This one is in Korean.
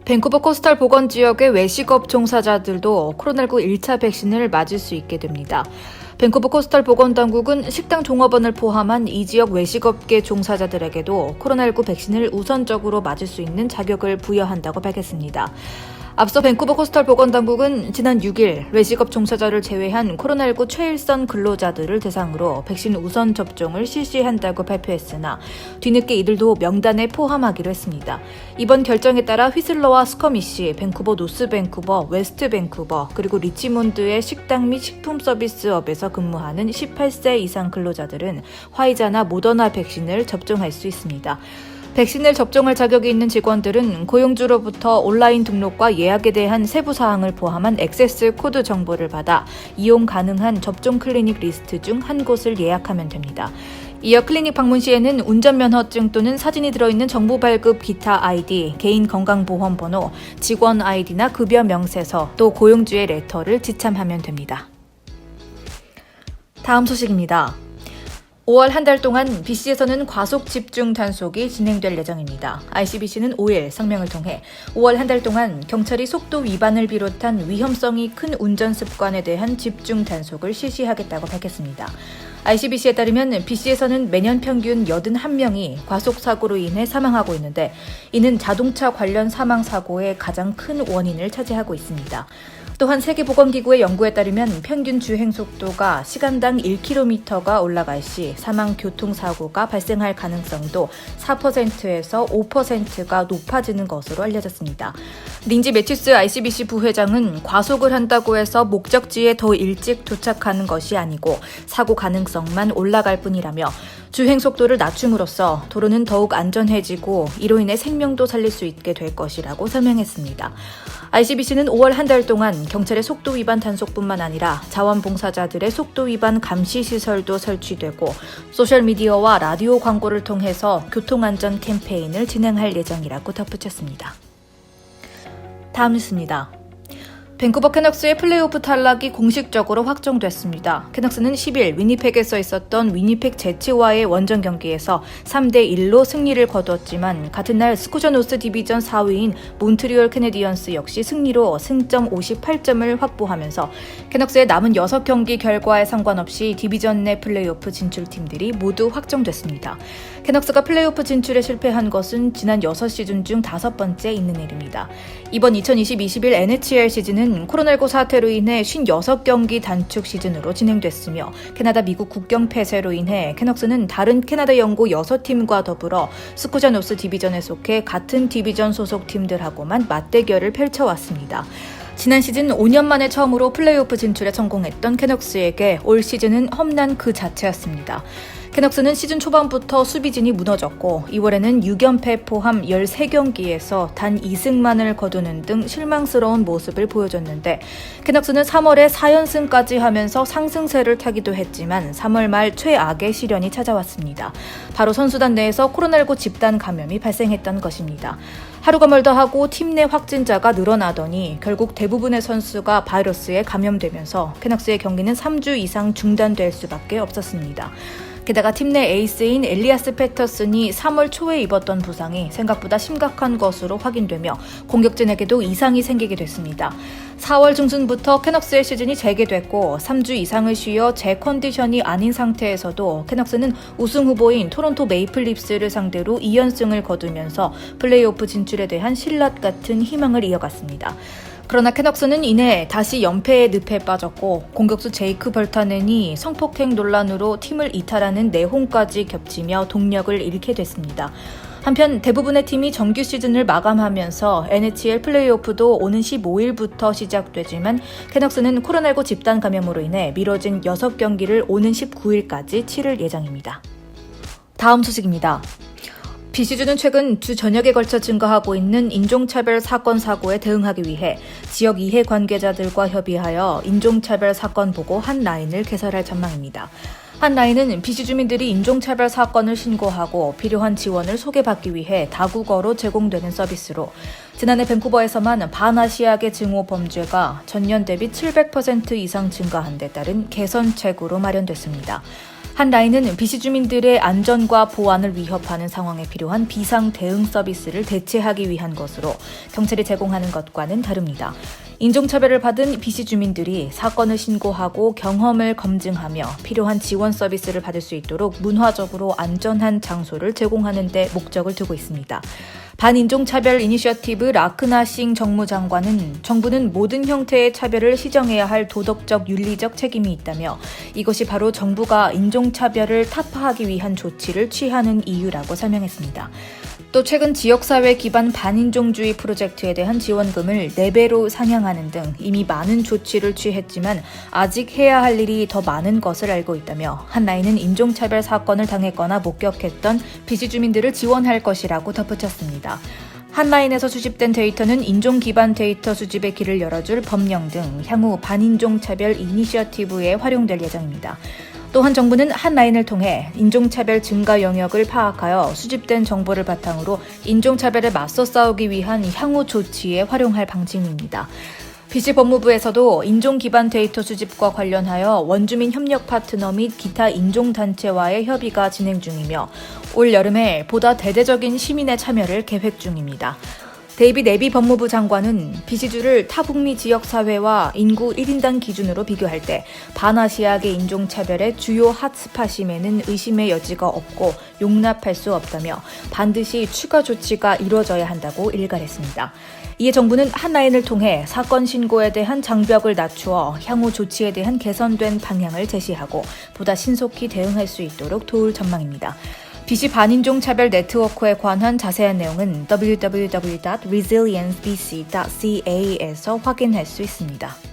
밴쿠버 코스탈 보건 지역의 외식업 종사자들도 코로나19 1차 백신을 맞을 수 있게 됩니다. 밴쿠버 코스탈 보건당국은 식당 종업원을 포함한 이 지역 외식업계 종사자들에게도 코로나19 백신을 우선적으로 맞을 수 있는 자격을 부여한다고 밝혔습니다. 앞서 밴쿠버 코스탈 보건당국은 지난 6일 외식업 종사자를 제외한 코로나19 최일선 근로자들을 대상으로 백신 우선 접종을 실시한다고 발표했으나 뒤늦게 이들도 명단에 포함하기로 했습니다. 이번 결정에 따라 휘슬러와 스커미시, 밴쿠버 노스 밴쿠버, 웨스트 밴쿠버, 그리고 리치몬드의 식당 및 식품 서비스업에서 근무하는 18세 이상 근로자들은 화이자나 모더나 백신을 접종할 수 있습니다. 백신을 접종할 자격이 있는 직원들은 고용주로부터 온라인 등록과 예약에 대한 세부 사항을 포함한 액세스 코드 정보를 받아 이용 가능한 접종 클리닉 리스트 중 한 곳을 예약하면 됩니다. 이어 클리닉 방문 시에는 운전면허증 또는 사진이 들어있는 정부 발급 기타 아이디, 개인 건강보험번호, 직원 아이디나 급여 명세서, 또 고용주의 레터를 지참하면 됩니다. 다음 소식입니다. 5월 한 달 동안 BC에서는 과속 집중 단속이 진행될 예정입니다. ICBC는 5일 성명을 통해 5월 한 달 동안 경찰이 속도 위반을 비롯한 위험성이 큰 운전 습관에 대한 집중 단속을 실시하겠다고 밝혔습니다. ICBC에 따르면 BC에서는 매년 평균 81명이 과속사고로 인해 사망하고 있는데 이는 자동차 관련 사망사고의 가장 큰 원인을 차지하고 있습니다. 또한 세계보건기구의 연구에 따르면 평균 주행속도가 시간당 1km가 올라갈 시 사망 교통사고가 발생할 가능성도 4%에서 5%가 높아지는 것으로 알려졌습니다. 린지 매튜스 ICBC 부회장은 과속을 한다고 해서 목적지에 더 일찍 도착하는 것이 아니고 사고 가능성만 올라갈 뿐이라며 주행 속도를 낮춤으로써 도로는 더욱 안전해지고 이로 인해 생명도 살릴 수 있게 될 것이라고 설명했습니다. ICBC는 5월 한 달 동안 경찰의 속도 위반 단속뿐만 아니라 자원봉사자들의 속도 위반 감시 시설도 설치되고 소셜미디어와 라디오 광고를 통해서 교통안전 캠페인을 진행할 예정이라고 덧붙였습니다. 다음 뉴스입니다. 밴쿠버 캐너스의 플레이오프 탈락이 공식적으로 확정됐습니다. 캐너스는 10일 위니펙에서 있었던 위니펙 제츠와의 원정 경기에서 3대1로 승리를 거두었지만 같은 날 스코셔 노스 디비전 4위인 몬트리올 캐네디언스 역시 승리로 승점 58점을 확보하면서 캐너스의 남은 6경기 결과에 상관없이 디비전 내 플레이오프 진출팀들이 모두 확정됐습니다. 캐너스가 플레이오프 진출에 실패한 것은 지난 6시즌 중 5번째 있는 일입니다. 이번 2020-21 NHL 시즌은 코로나19 사태로 인해 56경기 단축 시즌으로 진행됐으며 캐나다 미국 국경 폐쇄로 인해 캐너스는 다른 캐나다 연고 6팀과 더불어 스코셔 노스 디비전에 속해 같은 디비전 소속 팀들하고만 맞대결을 펼쳐왔습니다. 지난 시즌 5년 만에 처음으로 플레이오프 진출에 성공했던 캐너스에게 올 시즌은 험난 그 자체였습니다. 캐너스는 시즌 초반부터 수비진이 무너졌고 2월에는 6연패 포함 13경기에서 단 2승만을 거두는 등 실망스러운 모습을 보여줬는데 캐너스는 3월에 4연승까지 하면서 상승세를 타기도 했지만 3월 말 최악의 시련이 찾아왔습니다. 바로 선수단 내에서 코로나19 집단 감염이 발생했던 것입니다. 하루가 멀다 하고 팀 내 확진자가 늘어나더니 결국 대부분의 선수가 바이러스에 감염되면서 캐너스의 경기는 3주 이상 중단될 수밖에 없었습니다. 게다가 팀 내 에이스인 엘리아스 패터슨이 3월 초에 입었던 부상이 생각보다 심각한 것으로 확인되며 공격진에게도 이상이 생기게 됐습니다. 4월 중순부터 캐너스의 시즌이 재개됐고 3주 이상을 쉬어 제 컨디션이 아닌 상태에서도 캐너스는 우승 후보인 토론토 메이플립스를 상대로 2연승을 거두면서 플레이오프 진출에 대한 신라 같은 희망을 이어갔습니다. 그러나 캐너스는 이내 다시 연패의 늪에 빠졌고 공격수 제이크 벌타넨이 성폭행 논란으로 팀을 이탈하는 내홍까지 겹치며 동력을 잃게 됐습니다. 한편 대부분의 팀이 정규 시즌을 마감하면서 NHL 플레이오프도 오는 15일부터 시작되지만 캐너스는 코로나19 집단 감염으로 인해 미뤄진 6경기를 오는 19일까지 치를 예정입니다. 다음 소식입니다. BC주는 최근 주 전역에 걸쳐 증가하고 있는 인종차별 사건 사고에 대응하기 위해 지역 이해 관계자들과 협의하여 인종차별 사건 보고 한 라인을 개설할 전망입니다. 한 라인은 BC 주민들이 인종차별 사건을 신고하고 필요한 지원을 소개받기 위해 다국어로 제공되는 서비스로 지난해 밴쿠버에서만 반아시아계 증오 범죄가 전년 대비 700% 이상 증가한 데 따른 개선책으로 마련됐습니다. 한라인은 BC 주민들의 안전과 보안을 위협하는 상황에 필요한 비상 대응 서비스를 대체하기 위한 것으로 경찰이 제공하는 것과는 다릅니다. 인종차별을 받은 BC 주민들이 사건을 신고하고 경험을 검증하며 필요한 지원 서비스를 받을 수 있도록 문화적으로 안전한 장소를 제공하는 데 목적을 두고 있습니다. 반인종차별 이니셔티브 라크나싱 정무장관은 정부는 모든 형태의 차별을 시정해야 할 도덕적 윤리적 책임이 있다며 이것이 바로 정부가 인종차별을 타파하기 위한 조치를 취하는 이유라고 설명했습니다. 또 최근 지역사회 기반 반인종주의 프로젝트에 대한 지원금을 4배로 상향하는 등 이미 많은 조치를 취했지만 아직 해야 할 일이 더 많은 것을 알고 있다며 한라인은 인종차별 사건을 당했거나 목격했던 BC 주민들을 지원할 것이라고 덧붙였습니다. 한라인에서 수집된 데이터는 인종 기반 데이터 수집의 길을 열어줄 법령 등 향후 반인종차별 이니셔티브에 활용될 예정입니다. 또한 정부는 한라인을 통해 인종차별 증가 영역을 파악하여 수집된 정보를 바탕으로 인종차별에 맞서 싸우기 위한 향후 조치에 활용할 방침입니다. BC 법무부에서도 인종 기반 데이터 수집과 관련하여 원주민 협력 파트너 및 기타 인종단체와의 협의가 진행 중이며 올 여름에 보다 대대적인 시민의 참여를 계획 중입니다. 데이빗 에비 법무부 장관은 BC주를 타북미 지역사회와 인구 1인당 기준으로 비교할 때 반아시아계 인종차별의 주요 핫스팟임에는 의심의 여지가 없고 용납할 수 없다며 반드시 추가 조치가 이루어져야 한다고 일갈했습니다. 이에 정부는 한라인을 통해 사건 신고에 대한 장벽을 낮추어 향후 조치에 대한 개선된 방향을 제시하고 보다 신속히 대응할 수 있도록 도울 전망입니다. BC 반인종 차별 네트워크에 관한 자세한 내용은 www.resilience.bc.ca에서 확인할 수 있습니다.